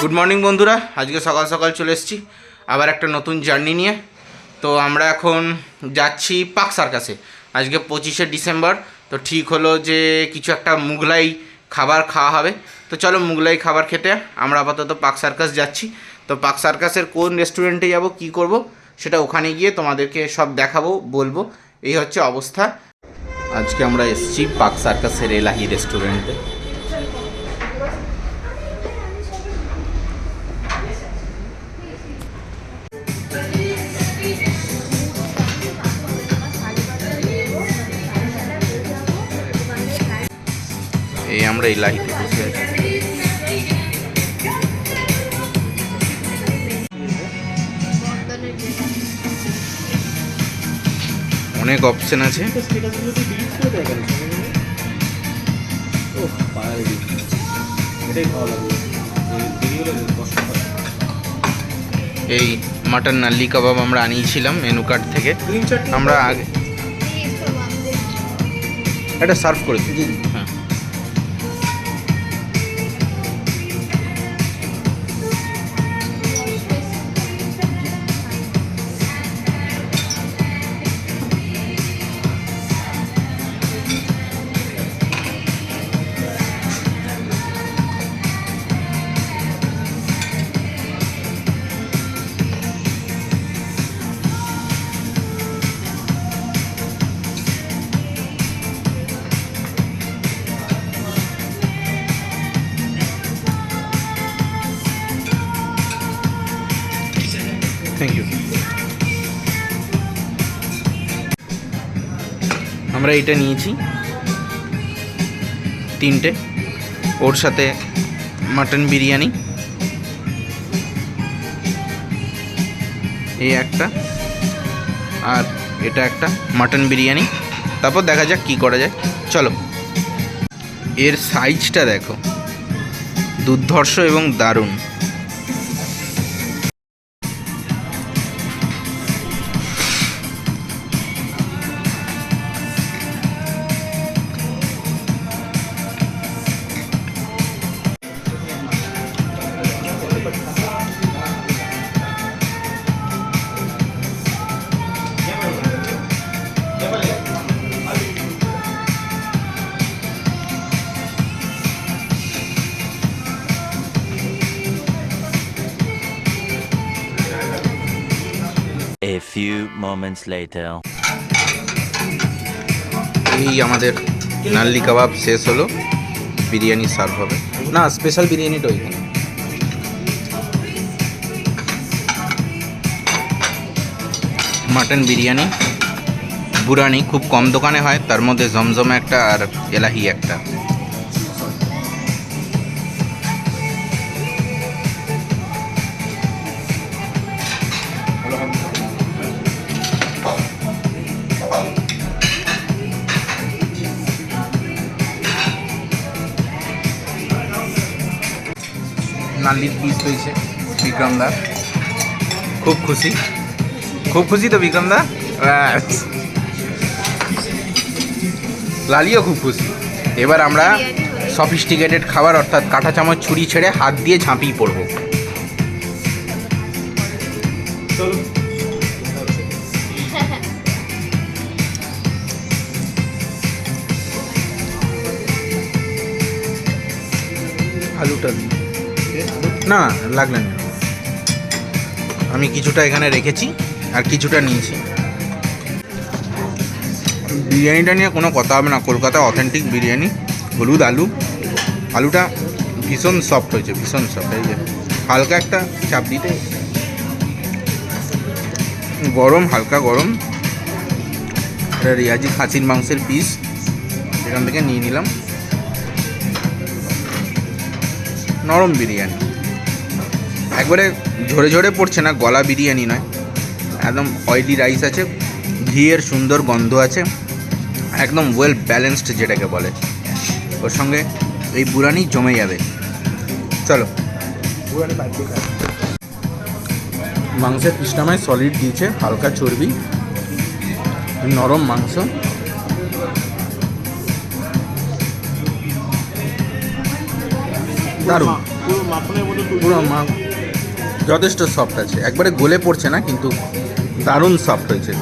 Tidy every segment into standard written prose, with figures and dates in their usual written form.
Good morning বন্ধুরা, আজকে সকাল সকাল চলে এসেছি আবার একটা নতুন জার্নি নিয়ে। তো আমরা এখন যাচ্ছি পার্ক সার্কাসে। আজকে 25শে ডিসেম্বর। তো ঠিক হলো যে কিছু একটা মুঘলাই খাবার খাওয়া হবে। তো চলো মুঘলাই খাবার খেতে আমরা আপাতত পার্ক সার্কাস যাচ্ছি। তো পার্ক সার্কাসের কোন রেস্টুরেন্টে যাব, কি করব, সেটা ওখানে গিয়ে তোমাদেরকে সব দেখাবো, বলবো। এই হচ্ছে অবস্থা। আজকে আমরা এসেছি পার্ক সার্কাসের এলাহি রেস্টুরেন্টে। এই আমরা এই লাইটে বসে আছি। অনেক অপশন আছে। এই মাটন নাল্লি কাবাব আমরা আনিয়েছিলাম মেনু কার্ড থেকে। আমরা আগে এটা সার্ভ করেছি। হ্যাঁ, থ্যাংক ইউ। আমরা এটা নিয়েছি তিনটে, ওর সাথে মাটন বিরিয়ানি, এই একটা, আর এটা একটা মাটন বিরিয়ানি। তারপর দেখা যাক কি করা যায়। চলো। এর সাইজটা দেখো, দুর্ধর্ষ এবং দারুণ। A few moments later. এই আমাদের নাল্লি কাবাব শেষ হলো, বিরিয়ানি সার্ভ হবে। না, স্পেশাল বিরিয়ানিটা ওইখানে। মাটন বিরিয়ানি বুরানি খুব কম দোকানে হয়, তার মধ্যে জমজমে একটা আর এলাহি একটা। নাল্লির পিস হয়েছে বিক্রমদা, খুব খুশি, খুব খুশি তো বিক্রমদা। লালিও খুব খুশি। এবার আমরা সফিস্টিকেটেড খাবার অর্থাৎ কাঁটা চামচ ছুরি ছেড়ে হাত দিয়ে ঝাঁপিয়ে পড়বো। আলুটা না লাগলেন না, আমি কিছুটা এখানে রেখেছি আর কিছুটা নিয়েছি। বিরিয়ানিটা নিয়ে কোনো কথা হবে না, কলকাতা অথেন্টিক বিরিয়ানি। হলুদ আলু, আলুটা ভীষণ সফট হয়েছে, ভীষণ সফট। এই যে হালকা একটা চাপ দিতে, গরম, হালকা গরম। এটা রিয়াজি খাসির মাংসের পিস, এখান থেকে নিয়ে নিলাম। নরম বিরিয়ানি, একবারে ঝরে ঝরে পড়ছে না, গলা বিরিয়ানি নয়, একদম অয়েলি রাইস আছে, ঘিয়ের সুন্দর গন্ধ আছে, একদম ওয়েল ব্যালেন্সড যেটাকে বলে। ওর সঙ্গে এই বুরানি জমে যাবে। চলো। মাংসের পিসটা আমায় সলিড দিয়েছে, হালকা চর্বি, নরম মাংস। দারুণ। পুরো মাখনের মতো পুরো যথেষ্ট সফট আছে, একবারে গলে পড়ছে না, কিন্তু দারুণ সফট হয়েছে।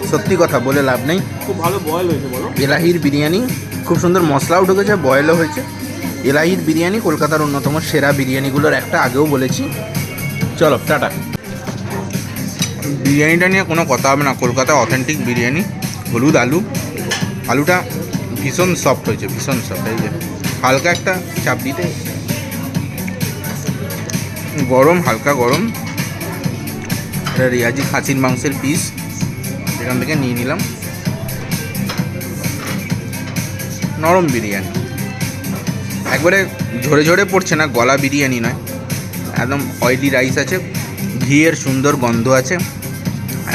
সত্যি কথা বলে লাভ নেই, খুব ভালো বয়েল হয়েছে বলো। এলাহির বিরিয়ানি খুব সুন্দর, মশলাও ঢুকেছে, বয়েলও হয়েছে। এলাহির বিরিয়ানি কলকাতার অন্যতম সেরা বিরিয়ানিগুলোর একটা, আগেও বলেছি। চলো টাটা। বিরিয়ানিটা নিয়ে কোনো কথা হবে না, কলকাতা অথেন্টিক বিরিয়ানি। হলুদ আলু, আলুটা ভীষণ সফট হয়েছে, ভীষণ সফট। এই যে হালকা একটা চাপ দিতে, গরম, হালকা গরম। এটা রিয়াজি খাসির মাংসের পিস, এখান থেকে নিয়ে নিলাম। নরম বিরিয়ানি, একবারে ঝরে ঝরে পড়ছে না, গলা বিরিয়ানি নয়, একদম অয়েলি রাইস আছে, ঘিয়ের সুন্দর গন্ধ আছে,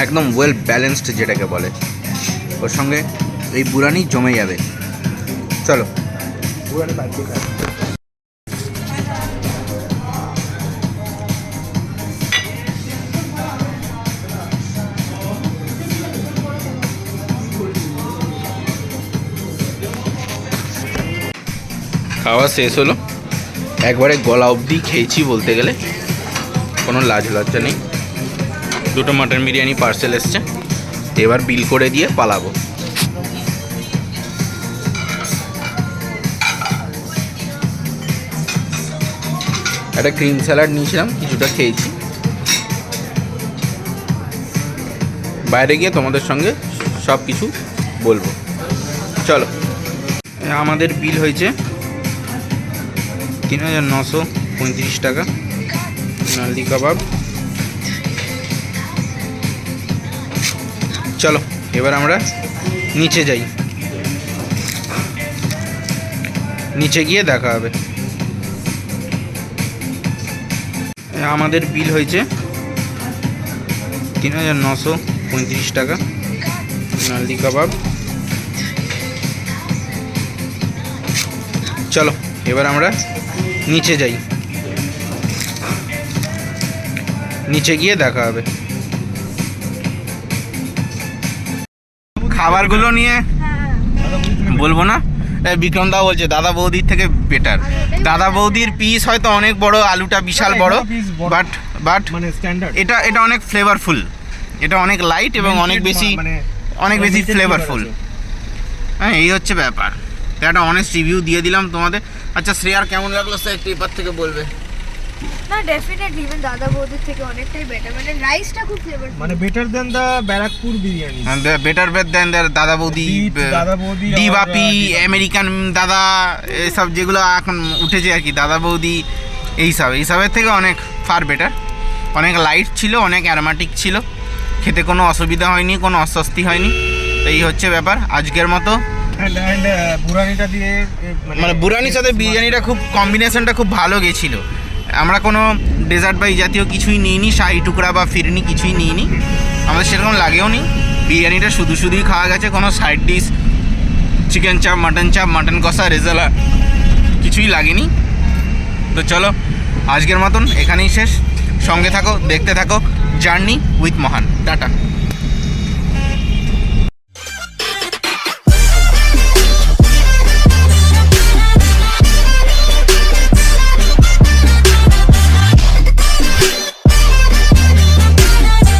একদম ওয়েল ব্যালেন্সড যেটাকে বলে। ওর সঙ্গে এই বুরানি জমে যাবে। চলো বুড়ানি বাদ দিয়ে খাই। খাওয়া শেষ হলো, একবারে গলা অবধি খেয়েছি বলতে গেলে, কোনো লাজ লজ্জা নেই। দুটো মাটন বিরিয়ানি পার্সেল এসছে, এবার বিল করে দিয়ে পালাবো। একটা ক্রিম স্যালাড নিয়েছিলাম, কিছুটা খেয়েছি। বাইরে গিয়ে তোমাদের সঙ্গে সব কিছু বলবো। চলো, আমাদের বিল হয়েছে ৩,৯৩৫ টাকা। নালদি কাবাব। চলো এবার আমরা নিচে যাই, নিচে গিয়ে দেখা হবে। আমাদের বিল হয়েছে ৩,৯৩৫ টাকা। নালদি কাবাব। চলো এবার আমরা নিচে যাই, নিচে গিয়ে দেখা হবে। খাবারগুলো নিয়ে বলবো না, বিক্রম দা বলছে দাদা বৌদির থেকে বেটার। দাদা বৌদির পিস হয়তো অনেক বড়, আলুটা বিশাল বড়, বাট মানে স্ট্যান্ডার্ড। এটা অনেক ফ্লেভারফুল, এটা অনেক লাইট এবং অনেক বেশি ফ্লেভারফুল। হ্যাঁ, এই হচ্ছে ব্যাপার। তো একটা অনেস্ট রিভিউ দিয়ে দিলাম তোমাদের। আচ্ছা শ্রেয়ার কেমন লাগলো স্যার, একটু এপার থেকে বলবে। না ডেফিনেটলি ইভেন দাদা বৌদির থেকে অনেকটাই বেটার, মানে রাইসটা খুব ফ্লেভারফুল, মানে better then the Barrackpore biryani. Better দেন দাদা বৌদি, দাদা বৌদি, ডি বাপি, আমেরিকান দাদা, এসব যেগুলো এখন উঠেছে আর কি, দাদা বৌদি, এইসবের থেকে অনেক ফার বেটার। অনেক লাইট ছিল, অনেক অ্যারোমেটিক ছিল, খেতে কোনো অসুবিধা হয়নি, কোনো অস্বস্তি হয়নি। তো এই হচ্ছে ব্যাপার আজকের মতো। এন্ড বুরানিটা দিয়ে মানে বুরানির সাথে বিরিয়ানিটা খুব কম্বিনেশনটা খুব ভালো গেছিলো। আমরা কোনো ডেজার্ট বা এই জাতীয় কিছুই নিইনি, শাহি টুকরা বা ফিরনি কিছুই নিইনি, আমাদের সেরকম লাগেও নি। বিরিয়ানিটা শুধুই খাওয়া গেছে, কোনো সাইড ডিশ, চিকেন চাপ, মাটন কষা, রেজালা কিছুই লাগেনি। তো চলো আজকের মতন এখানেই শেষ। সঙ্গে থাকো, দেখতে থাকো জার্নি উইথ মহান। টাটা।